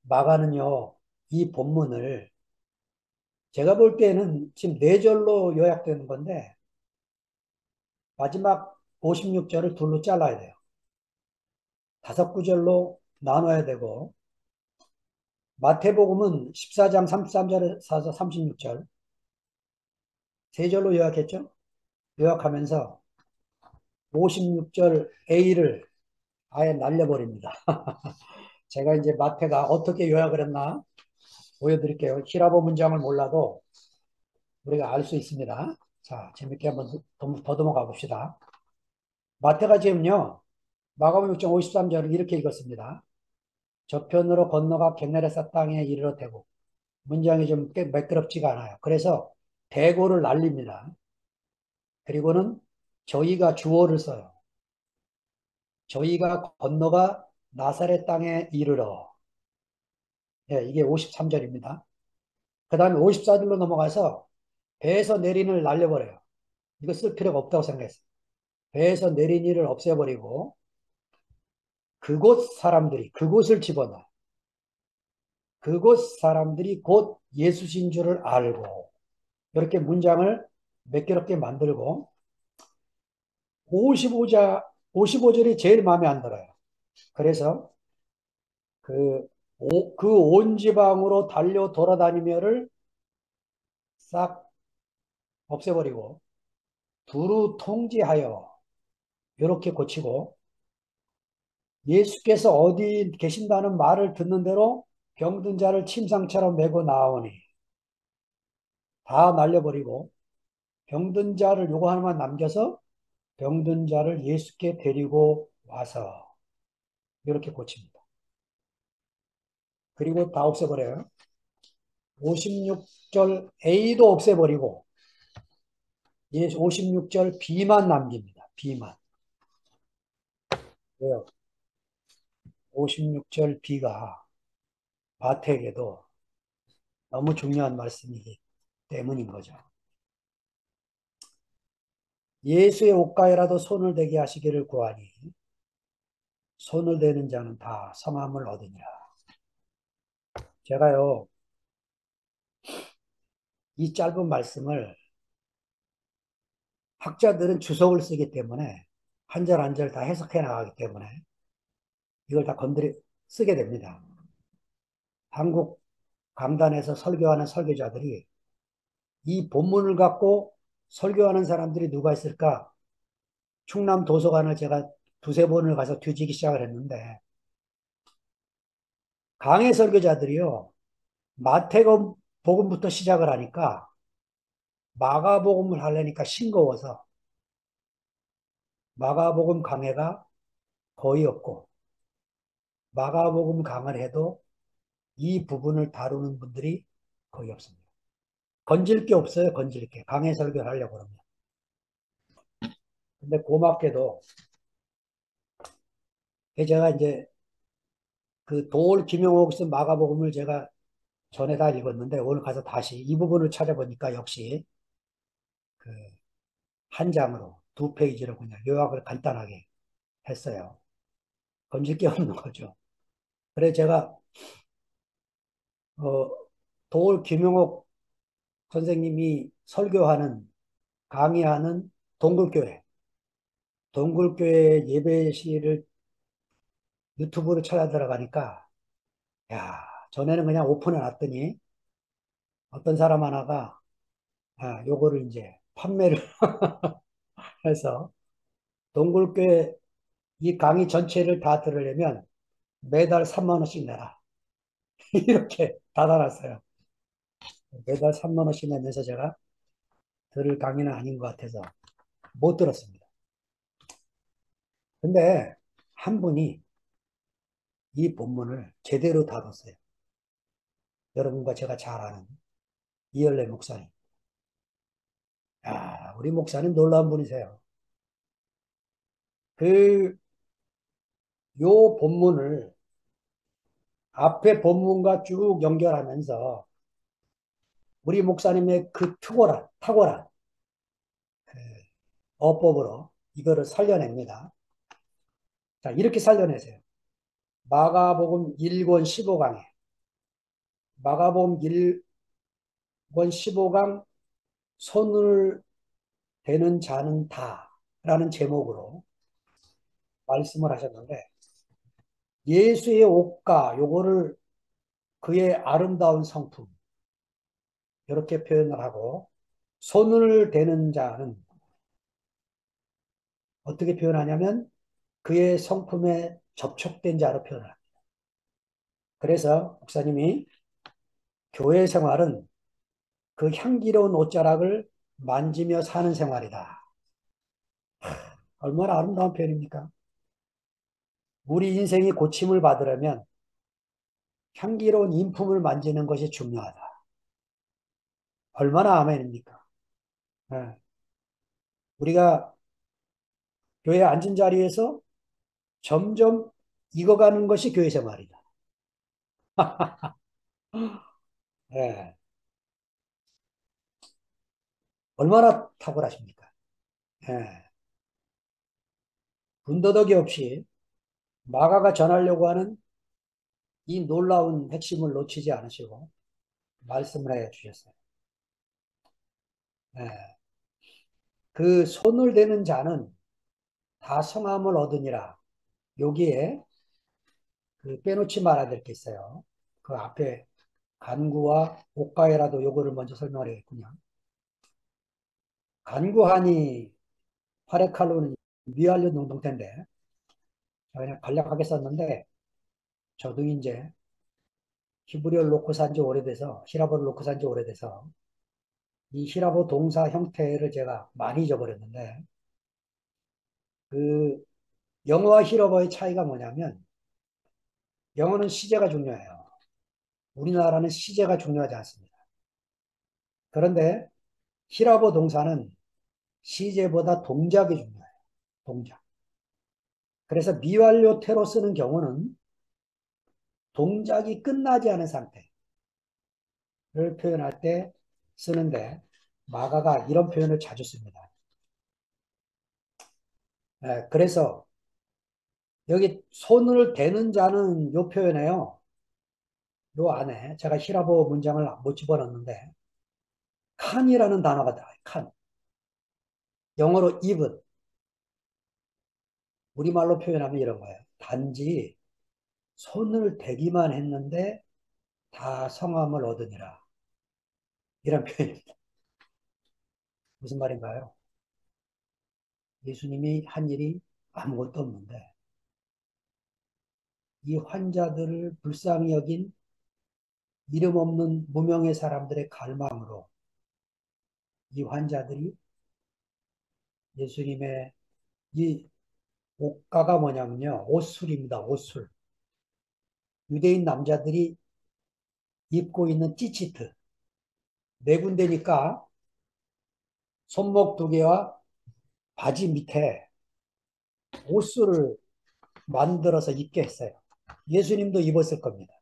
마가는요, 이 본문을 제가 볼 때는 지금 네 절로 요약되는 건데 마지막 56절을 둘로 잘라야 돼요. 다섯 구절로 나눠야 되고 마태복음은 14장 33절에서 36절 세 절로 요약했죠. 요약하면서 56절 A를 아예 날려버립니다. 제가 이제 마태가 어떻게 요약을 했나 보여드릴게요. 히라보 문장을 몰라도 우리가 알 수 있습니다. 자, 재밌게 한번 더듬어 가봅시다. 마태가 지금요, 마가복음 6장 53절을 이렇게 읽었습니다. 저편으로 건너가 게네사렛 땅에 이르러 대고 문장이 좀 꽤 매끄럽지가 않아요. 그래서 대고를 날립니다. 그리고는 저희가 주어를 써요. 저희가 건너가 나사렛 땅에 이르러. 예, 이게 53절입니다. 그 다음에 54절로 넘어가서 배에서 내린 을 날려버려요. 이거 쓸 필요가 없다고 생각했어요. 배에서 내린 이를 없애버리고 그곳 사람들이 그곳을 집어넣어. 그곳 사람들이 곧 예수신 줄을 알고 이렇게 문장을 몇 개롭게 만들고 55자 55절이 제일 마음에 안 들어요. 그래서 그 온 지방으로 달려 돌아다니며를 싹 없애버리고 두루 통지하여 이렇게 고치고 예수께서 어디 계신다는 말을 듣는 대로 병든 자를 침상처럼 메고 나오니 다 날려버리고 병든 자를 요거 하나만 남겨서 병든 자를 예수께 데리고 와서 이렇게 고칩니다. 그리고 다 없애버려요. 56절 A도 없애버리고 56절 B만 남깁니다. B만. 왜요? 56절 B가 마태에게도 너무 중요한 말씀이기 때문인 거죠. 예수의 옷가에라도 손을 대게 하시기를 구하니 손을 대는 자는 다 성함을 얻으니라. 제가요, 이 짧은 말씀을 학자들은 주석을 쓰기 때문에 한 절 한 절 다 해석해 나가기 때문에 이걸 다 쓰게 됩니다. 한국 강단에서 설교하는 설교자들이 이 본문을 갖고 설교하는 사람들이 누가 있을까? 충남 도서관을 제가 두세 번을 가서 뒤지기 시작을 했는데 강해 설교자들이요. 마태복음 복음부터 시작을 하니까 마가복음을 하려니까 싱거워서 마가복음 강해가 거의 없고 마가복음 강을 해도 이 부분을 다루는 분들이 거의 없습니다. 건질 게 없어요. 건질 게. 강해 설교를 하려고 그러면. 근데 고맙게도 제가 이제 그 도올 김용옥 쓴 마가복음을 제가 전에 다 읽었는데 오늘 가서 다시 이 부분을 찾아보니까 역시 그 한 장으로 두 페이지로 그냥 요약을 간단하게 했어요. 건질 게 없는 거죠. 그래서 제가 어, 도올 김용옥 선생님이 설교하는 강의하는 동굴교회 예배실을 유튜브로 찾아 들어가니까 야 전에는 그냥 오픈해 놨더니 어떤 사람 하나가 요거를 이제 판매를 해서 동굴교회 이 강의 전체를 다 들으려면 매달 3만 원씩 내라. 이렇게 닫아놨어요. 매달 3만 원씩 내면서 제가 들을 강의는 아닌 것 같아서 못 들었습니다. 근데 한 분이 이 본문을 제대로 다뤘어요. 여러분과 제가 잘 아는 이열래 목사님. 우리 목사님 놀라운 분이세요. 그, 요 본문을 앞에 본문과 쭉 연결하면서 우리 목사님의 그 탁월한 그 어법으로 이거를 살려냅니다. 자, 이렇게 살려내세요. 마가복음 1권 15강에 마가복음 1권 15강 손을 대는 자는 다 라는 제목으로 말씀을 하셨는데 예수의 옷가 요거를 그의 아름다운 성품 이렇게 표현을 하고 손을 대는 자는 어떻게 표현하냐면 그의 성품에 접촉된 자로 표현합니다. 그래서 목사님이 교회 생활은 그 향기로운 옷자락을 만지며 사는 생활이다. 얼마나 아름다운 표현입니까? 우리 인생이 고침을 받으려면 향기로운 인품을 만지는 것이 중요하다. 얼마나 아멘입니까? 네. 우리가 교회 앉은 자리에서 점점 익어가는 것이 교회 생활이다. 네. 얼마나 탁월하십니까? 예. 군더더기 없이 마가가 전하려고 하는 이 놀라운 핵심을 놓치지 않으시고 말씀을 해 주셨어요. 예. 그 손을 대는 자는 다 성함을 얻으니라. 여기에 그 빼놓지 말아야 될 게 있어요. 그 앞에 간구와 옥가에라도 요거를 먼저 설명을 해야겠군요. 간구하니 파레칼로는 미알료 농동태인데 그냥 간략하게 썼는데 저도 이제 히브리어를 놓고 산지 오래돼서 히라보를 놓고 산지 오래돼서 이 히라보 동사 형태를 제가 많이 잊어버렸는데 그 영어와 히라보의 차이가 뭐냐면 영어는 시제가 중요해요. 우리나라는 시제가 중요하지 않습니다. 그런데 히라보 동사는 시제보다 동작이 중요해요. 동작. 그래서 미완료 태로 쓰는 경우는 동작이 끝나지 않은 상태를 표현할 때 쓰는데 마가가 이런 표현을 자주 씁니다. 그래서 여기 손을 대는 자는 요 표현에요. 요 안에 제가 히라보 문장을 못 집어넣는데 칸이라는 단어가 들어가요. 칸. 영어로 even. 우리말로 표현하면 이런 거예요. 단지 손을 대기만 했는데 다 성함을 얻으니라. 이런 표현입니다. 무슨 말인가요? 예수님이 한 일이 아무것도 없는데 이 환자들을 불쌍히 여긴 이름 없는 무명의 사람들의 갈망으로 이 환자들이 예수님의 이 옷가가 뭐냐면요. 옷술입니다. 옷술. 유대인 남자들이 입고 있는 찌치트. 네 군데니까 손목 두 개와 바지 밑에 옷술을 만들어서 입게 했어요. 예수님도 입었을 겁니다.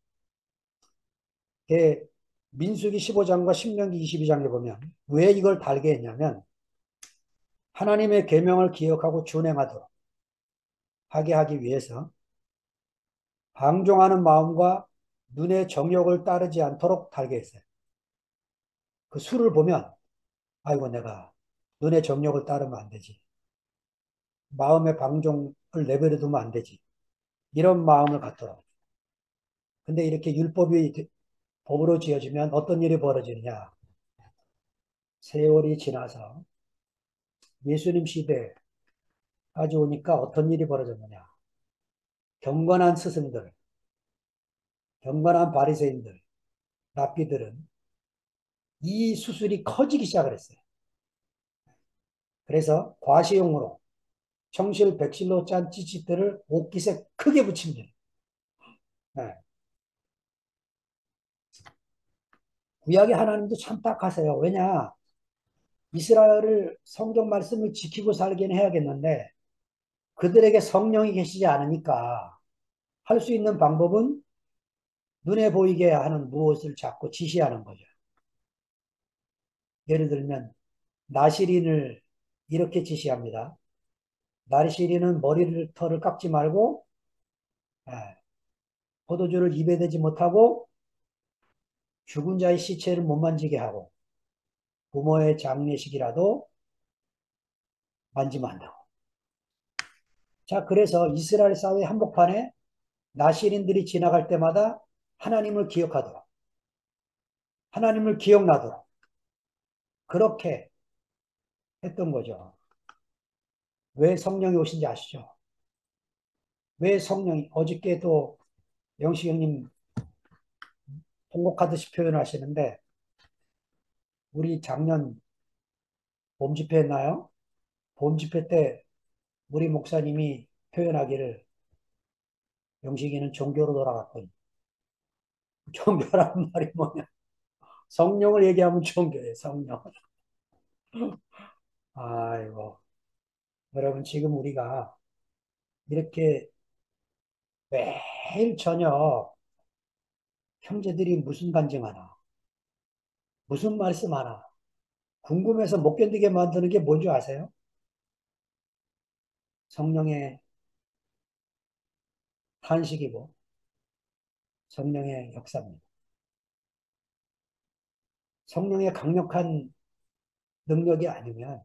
민수기 15장과 신명기 22장에 보면 왜 이걸 달게 했냐면 하나님의 계명을 기억하고 준행하도록 하게 하기 위해서 방종하는 마음과 눈의 정욕을 따르지 않도록 달게 했어요. 그 술을 보면 아이고 내가 눈의 정욕을 따르면 안 되지. 마음의 방종을 내버려 두면 안 되지. 이런 마음을 갖도록. 근데 이렇게 율법이 법으로 지어지면 어떤 일이 벌어지느냐. 세월이 지나서 예수님 시대까지 오니까 어떤 일이 벌어졌느냐. 경건한 스승들, 경건한 바리새인들, 랍비들은 이 수술이 커지기 시작을 했어요. 그래서 과시용으로 청실 백실로 짠 찌찌들을 옷깃에 크게 붙입니다. 네. 구약의 하나님도 참 딱하세요. 왜냐? 이스라엘을 성경 말씀을 지키고 살긴 해야겠는데 그들에게 성령이 계시지 않으니까 할 수 있는 방법은 눈에 보이게 하는 무엇을 자꾸 지시하는 거죠. 예를 들면 나시린을 이렇게 지시합니다. 나시린은 머리를 털을 깎지 말고 예, 포도주를 입에 대지 못하고 죽은 자의 시체를 못 만지게 하고 부모의 장례식이라도 만지면 안 되고. 자, 그래서 이스라엘 사회 한복판에 나시린들이 지나갈 때마다 하나님을 기억하도록, 하나님을 기억나도록 그렇게 했던 거죠. 왜 성령이 오신지 아시죠? 왜 성령이 어저께도 영식 형님 통곡하듯이 표현하시는데 우리 작년 봄 집회 했나요? 봄 집회 때 우리 목사님이 표현하기를 영식이는 종교로 돌아갔군. 종교라는 말이 뭐냐? 성령을 얘기하면 종교예요, 성령. 아이고. 여러분, 지금 우리가 이렇게 매일 저녁 형제들이 무슨 간증하나, 무슨 말씀하나, 궁금해서 못 견디게 만드는 게 뭔지 아세요? 성령의 탄식이고 성령의 역사입니다. 성령의 강력한 능력이 아니면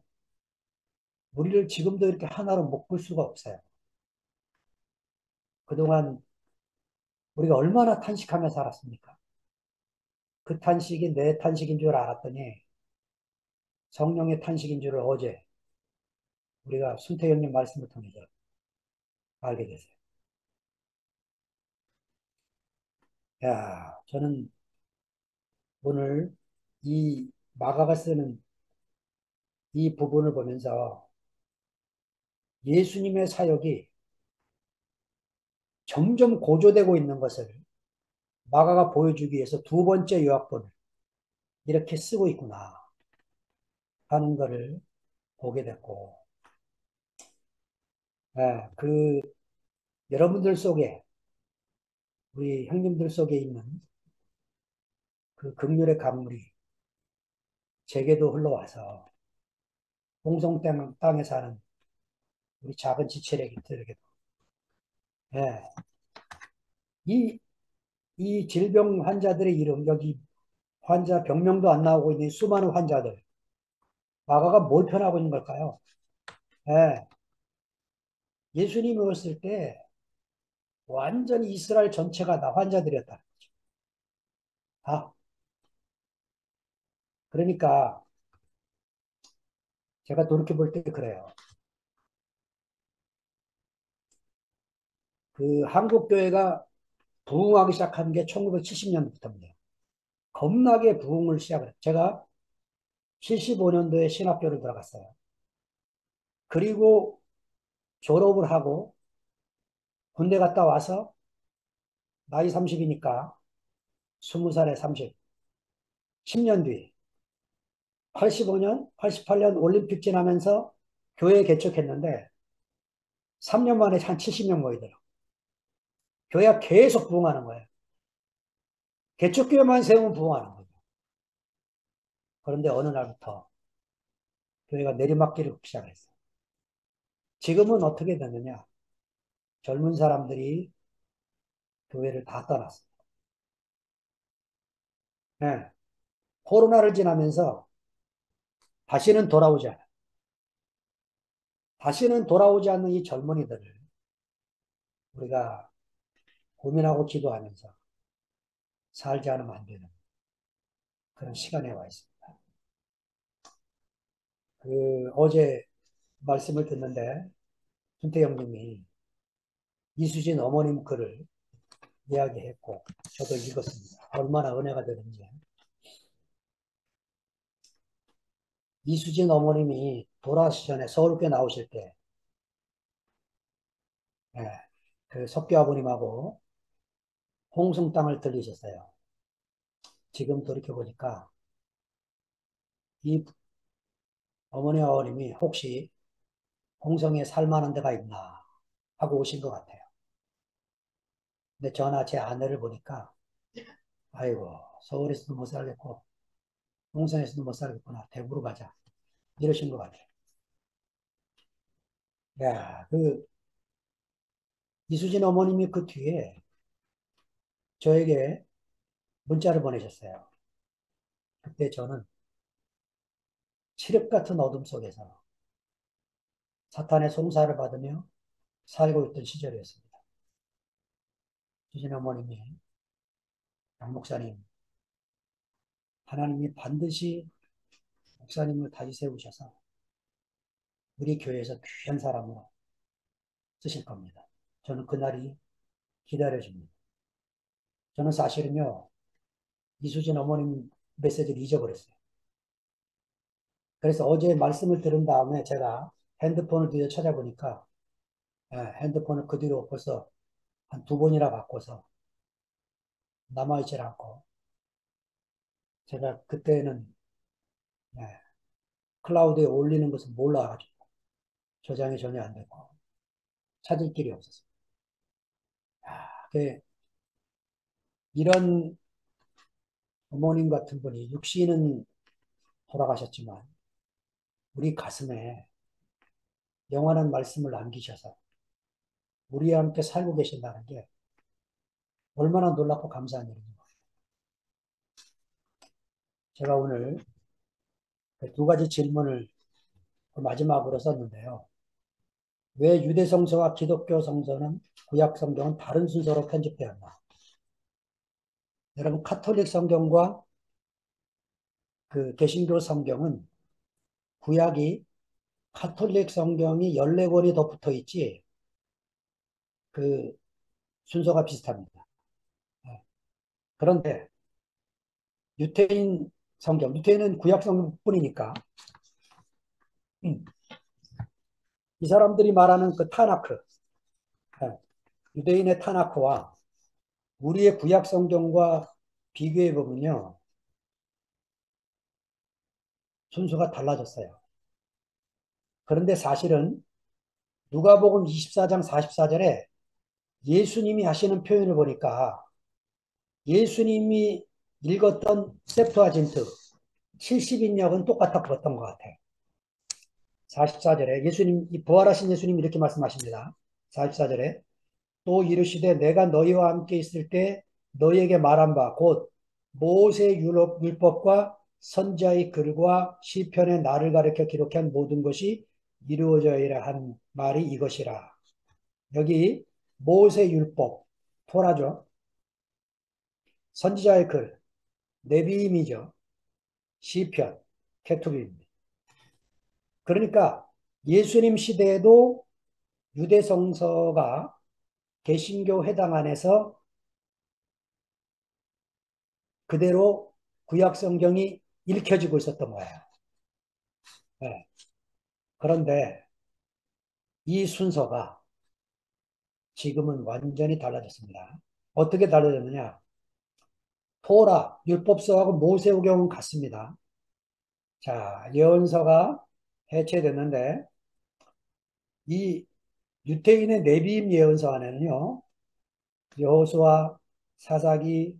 우리를 지금도 이렇게 하나로 묶을 수가 없어요. 그동안 우리가 얼마나 탄식하며 살았습니까? 그 탄식이 내 탄식인 줄 알았더니 성령의 탄식인 줄을 어제 우리가 순태형님 말씀을 통해서 알게 됐어요. 야, 저는 오늘 이 마가가 쓰는 이 부분을 보면서 예수님의 사역이 점점 고조되고 있는 것을 마가가 보여주기 위해서 두 번째 요약본을 이렇게 쓰고 있구나 하는 것을 보게 됐고, 여러분들 속에, 우리 형님들 속에 있는 그 긍휼의 강물이 제게도 흘러와서 홍성 땅에 사는 우리 작은 지체에게도, 예, 이, 이 질병 환자들의 이름, 여기 환자 병명도 안 나오고 있는 수많은 환자들, 마가가 뭘 표현하고 있는 걸까요? 예, 예수님이 오셨을 때 완전히 이스라엘 전체가 다 환자들이었다. 아, 그러니까 제가 돌이켜볼 때 그래요. 그 한국교회가 부흥하기 시작한 게 1970년부터입니다. 겁나게 부흥을 시작을 했어요. 제가 75년도에 신학교를 들어갔어요. 그리고 졸업을 하고 군대 갔다 와서 나이 30이니까 20살에 30, 10년 뒤 85년, 88년 올림픽 지나면서 교회 개척했는데 3년 만에 한 70명 모이더라고요. 교회가 계속 부흥하는 거예요. 개척교회만 세우면 부흥하는 거죠. 그런데 어느 날부터 교회가 내리막길을 걷기 시작했어요. 지금은 어떻게 됐느냐? 젊은 사람들이 교회를 다 떠났어요. 네. 코로나를 지나면서 다시는 돌아오지 않아요. 다시는 돌아오지 않는 이 젊은이들을 우리가 고민하고 기도하면서 살지 않으면 안 되는 그런 시간에 와 있습니다. 어제 말씀을 듣는데 김태영 님이 이수진 어머님 글을 이야기했고 저도 읽었습니다. 얼마나 은혜가 되는지. 이수진 어머님이 돌아가시 전에 서울교회 나오실 때 예, 그 석교 아버님하고 홍성 땅을 들리셨어요. 지금 돌이켜보니까 이 어머니 아버님이 혹시 홍성에 살만한 데가 있나 하고 오신 것 같아요. 근데 저나 제 아내를 보니까 아이고 서울에서도 못 살겠고 홍성에서도 못 살겠구나 대구로 가자 이러신 것 같아요. 야, 이수진 어머님이 그 뒤에 저에게 문자를 보내셨어요. 그때 저는 칠흑 같은 어둠 속에서 사탄의 송사를 받으며 살고 있던 시절이었습니다. 이수진 어머님이 양 목사님 하나님이 반드시 목사님을 다시 세우셔서 우리 교회에서 귀한 사람으로 쓰실 겁니다. 저는 그날이 기다려집니다. 저는 사실은요, 이수진 어머님 메시지를 잊어버렸어요. 그래서 어제 말씀을 들은 다음에 제가 핸드폰을 뒤에 찾아보니까 핸드폰을 그 뒤로 벌써 한 두 번이나 바꿔서 남아있질 않고 제가 그때는 예, 클라우드에 올리는 것을 몰라가지고 저장이 전혀 안 되고 찾을 길이 없었어요. 그 이런 어머님 같은 분이 육신은 돌아가셨지만 우리 가슴에 영원한 말씀을 남기셔서 우리와 함께 살고 계신다는 게 얼마나 놀랍고 감사한 일인지. 제가 오늘 두 가지 질문을 마지막으로 썼는데요. 왜 유대 성서와 기독교 성서는 구약 성경은 다른 순서로 편집되었나? 여러분, 카톨릭 성경과 그 개신교 성경은 구약이 카톨릭 성경이 14권이 더 붙어 있지 그 순서가 비슷합니다. 그런데 유태인 성경, 유태인은 구약 성경뿐이니까 이 사람들이 말하는 그 타나크, 유대인의 타나크와 우리의 구약 성경과 비교해 보면요. 순서가 달라졌어요. 그런데 사실은 누가복음 24장 44절에 예수님이 하시는 표현을 보니까 예수님이 읽었던 septuagin트 70인역은 똑같아 보였던 것 같아요. 44절에 예수님, 부활하신 예수님이 이렇게 말씀하십니다. 44절에 또 이르시되 내가 너희와 함께 있을 때 너희에게 말한 바 곧 모세 율법과 선지자의 글과 시편의 나를 가리켜 기록한 모든 것이 이루어져야 한 말이 이것이라. 여기 모세 율법, 토라죠. 선지자의 글, 네비임이죠. 시편, 케투빈입니다. 그러니까 예수님 시대에도 유대 성서가 개신교 회당 안에서 그대로 구약 성경이 읽혀지고 있었던 거예요. 네. 그런데 이 순서가 지금은 완전히 달라졌습니다. 어떻게 달라졌느냐? 토라, 율법서하고 모세오경은 같습니다. 자, 예언서가 해체됐는데 이 유태인의 네비임 예언서 안에는요. 여호수아, 사사기,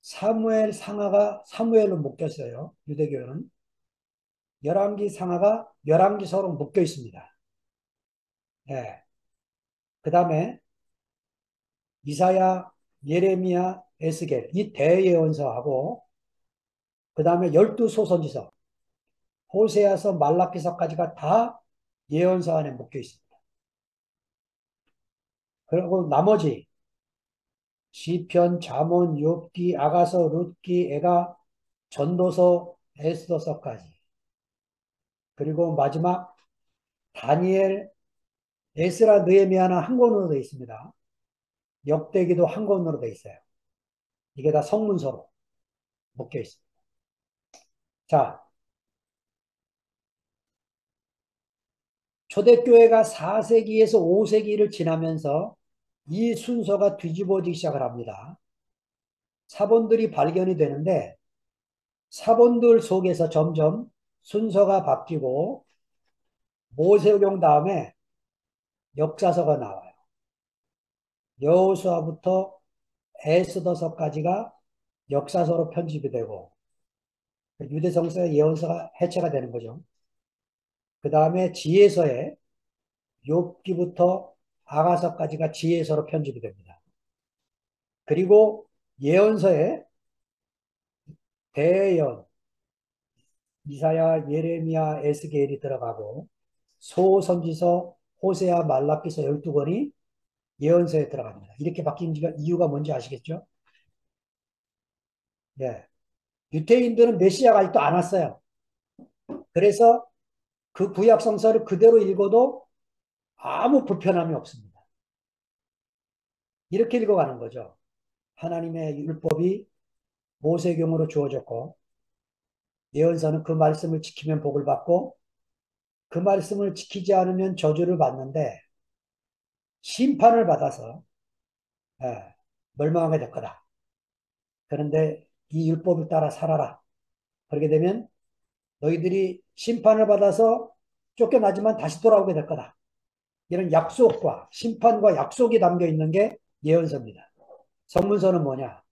사무엘 상하가 사무엘로 묶였어요. 유대교는. 열왕기 상하가 열왕기서로 묶여 있습니다. 예. 그 다음에 이사야, 예레미야, 에스겔 이 대예언서하고 그 다음에 12소선지서 호세아서 말라기서까지가 다 예언서 안에 묶여 있습니다. 그리고 나머지 시편, 잠언, 욥기, 아가서, 룻기, 애가, 전도서, 에스더서까지 그리고 마지막 다니엘, 에스라, 느헤미야는 한 권으로 되어 있습니다. 역대기도 한 권으로 되어 있어요. 이게 다 성문서로 묶여 있습니다. 자, 초대교회가 4세기에서 5세기를 지나면서 이 순서가 뒤집어지기 시작을 합니다. 사본들이 발견이 되는데 사본들 속에서 점점 순서가 바뀌고 모세오경 다음에 역사서가 나와요. 여호수아부터 에스더서까지가 역사서로 편집이 되고 유대성서의 예언서가 해체가 되는 거죠. 그 다음에 지혜서에 욥기부터 아가서까지가 지혜서로 편집이 됩니다. 그리고 예언서에 대예언, 이사야, 예레미야, 에스겔이 들어가고 소선지서, 호세아, 말라기서 12권이 예언서에 들어갑니다. 이렇게 바뀐 이유가 뭔지 아시겠죠? 네. 유태인들은 메시아가 아직도 안 왔어요. 그래서 그 구약 성서를 그대로 읽어도 아무 불편함이 없습니다. 이렇게 읽어가는 거죠. 하나님의 율법이 모세경으로 주어졌고 예언서는 그 말씀을 지키면 복을 받고 그 말씀을 지키지 않으면 저주를 받는데 심판을 받아서 멸망하게 될 거다. 그런데 이 율법을 따라 살아라. 그렇게 되면 너희들이 심판을 받아서 쫓겨나지만 다시 돌아오게 될 거다. 이런 약속과 심판과 약속이 담겨 있는 게 예언서입니다. 성문서는 뭐냐?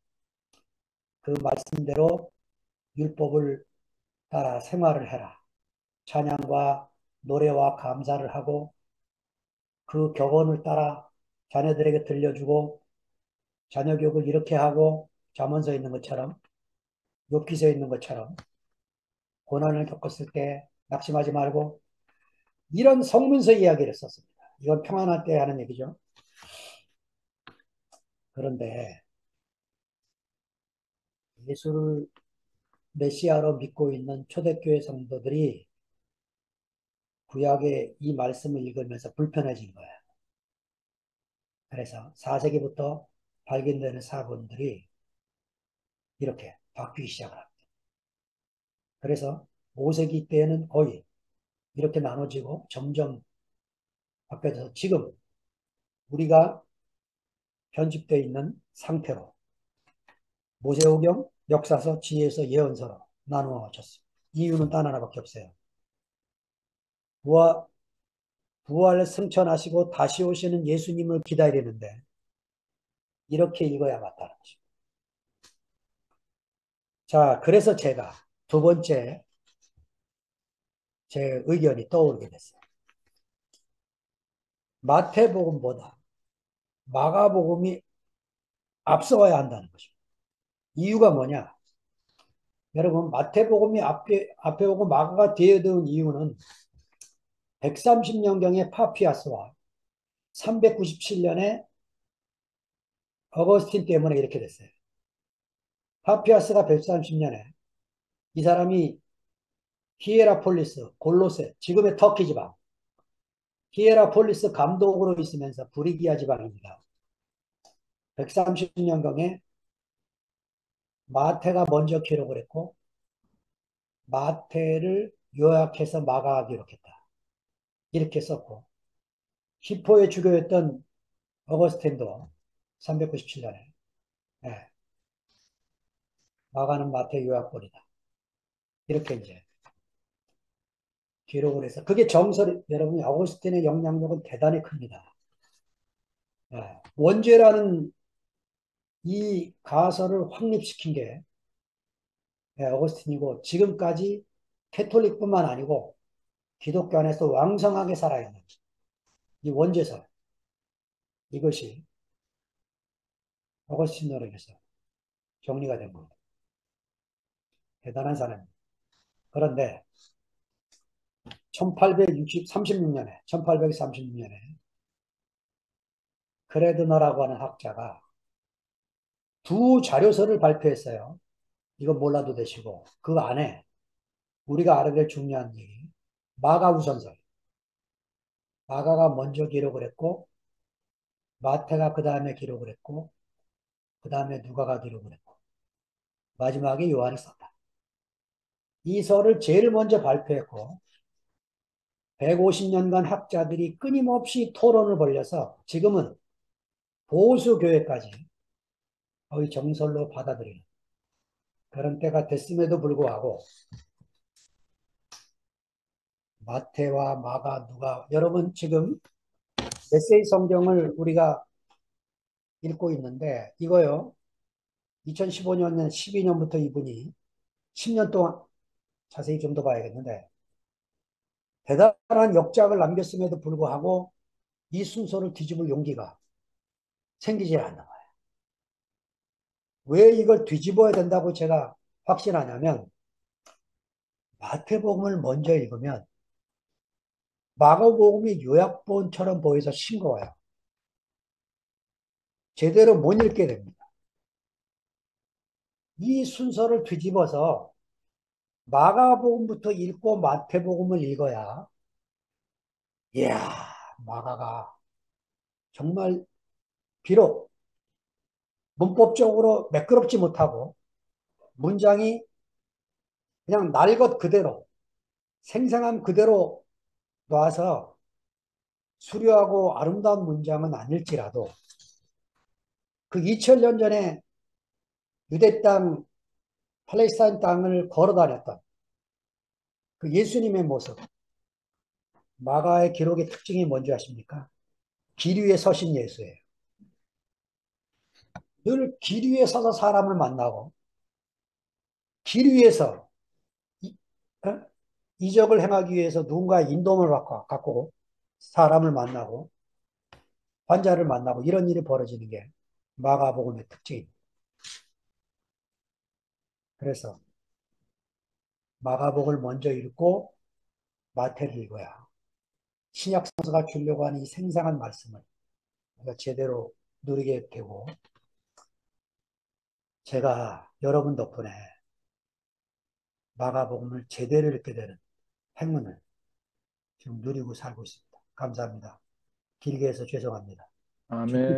그 말씀대로 율법을 따라 생활을 해라. 찬양과 노래와 감사를 하고 그 교훈을 따라 자녀들에게 들려주고 자녀 교육을 이렇게 하고 잠언서에 있는 것처럼 욥기서에 있는 것처럼 고난을 겪었을 때 낙심하지 말고 이런 성문서 이야기를 썼습니다. 이건 평안할 때 하는 얘기죠. 그런데 예수를 메시아로 믿고 있는 초대교회 성도들이 구약의 이 말씀을 읽으면서 불편해진 거예요. 그래서 4세기부터 발견되는 사본들이 이렇게 바뀌기 시작합니다. 그래서 5세기 때에는 거의 이렇게 나눠지고 점점 바뀌어져서 지금 우리가 편집되어 있는 상태로 모세오경, 역사서, 지혜서, 예언서로 나누어졌습니다. 이유는 단 하나밖에 없어요. 부활, 부활 승천하시고 다시 오시는 예수님을 기다리는데 이렇게 읽어야 맞다는 것입니다. 자, 그래서 제가 두 번째 제 의견이 떠오르게 됐어요. 마태복음보다 마가복음이 앞서와야 한다는 것입니다. 이유가 뭐냐? 여러분, 마태복음이 앞에 오고 마가가 뒤에 두은 이유는 130년경의 파피아스와 397년에 어거스틴 때문에 이렇게 됐어요. 파피아스가 130년에 이 사람이 히에라폴리스, 골로세, 지금의 터키 지방, 히에라폴리스 감독으로 있으면서 브리기아 지방입니다. 130년경에 마태가 먼저 기록을 했고 마태를 요약해서 마가가 기록했다. 이렇게 썼고 히포의 주교였던 어거스틴도 397년에 마가는 마태 요약본이다. 이렇게 이제 기록을 해서 그게 정설이 여러분 어거스틴의 영향력은 대단히 큽니다. 원죄라는 이 가설을 확립시킨 게 어거스틴이고 지금까지 캐톨릭뿐만 아니고 기독교 안에서 왕성하게 살아있는 이 원죄설 이것이 어거스틴 노력에서 정리가 된 겁니다. 대단한 사람입니다. 그런데 1836년에 크레드너라고 하는 학자가 두 자료서를 발표했어요. 이건 몰라도 되시고 그 안에 우리가 알아야 될 중요한 얘기 마가우선설 마가가 먼저 기록을 했고 마태가 그 다음에 기록을 했고 그 다음에 누가가 기록을 했고 마지막에 요한이 썼다. 이 서를 제일 먼저 발표했고 150년간 학자들이 끊임없이 토론을 벌여서 지금은 보수교회까지 거의 정설로 받아들이는 그런 때가 됐음에도 불구하고 마태와 마가 누가 여러분 지금 메시지 성경을 우리가 읽고 있는데 이거요 2015년 12년부터 이분이 10년 동안 자세히 좀 더 봐야겠는데 대단한 역작을 남겼음에도 불구하고 이 순서를 뒤집을 용기가 생기지 않는 거예요. 왜 이걸 뒤집어야 된다고 제가 확신하냐면 마태복음을 먼저 읽으면 마가복음이 요약본처럼 보여서 싱거워요. 제대로 못 읽게 됩니다. 이 순서를 뒤집어서 마가복음부터 읽고 마태복음을 읽어야 이야 마가가 정말 비록 문법적으로 매끄럽지 못하고 문장이 그냥 날 것 그대로 생생함 그대로 놔서 수려하고 아름다운 문장은 아닐지라도 그 2000년 전에 유대 땅 팔레스타인 땅을 걸어 다녔던 그 예수님의 모습 마가의 기록의 특징이 뭔지 아십니까? 길 위에 서신 예수예요. 늘 길 위에 서서 사람을 만나고 길 위에서 어? 이적을 행하기 위해서 누군가의 인도를 갖고 사람을 만나고 환자를 만나고 이런 일이 벌어지는 게 마가복음의 특징입니다. 그래서 마가복음을 먼저 읽고 마태를 읽어야 신약 성서가 주려고 하는 이 생생한 말씀을 우리가 제대로 누리게 되고 제가 여러분 덕분에 마가복음을 제대로 읽게 되는 행운을 지금 누리고 살고 있습니다. 감사합니다. 길게 해서 죄송합니다. 아멘.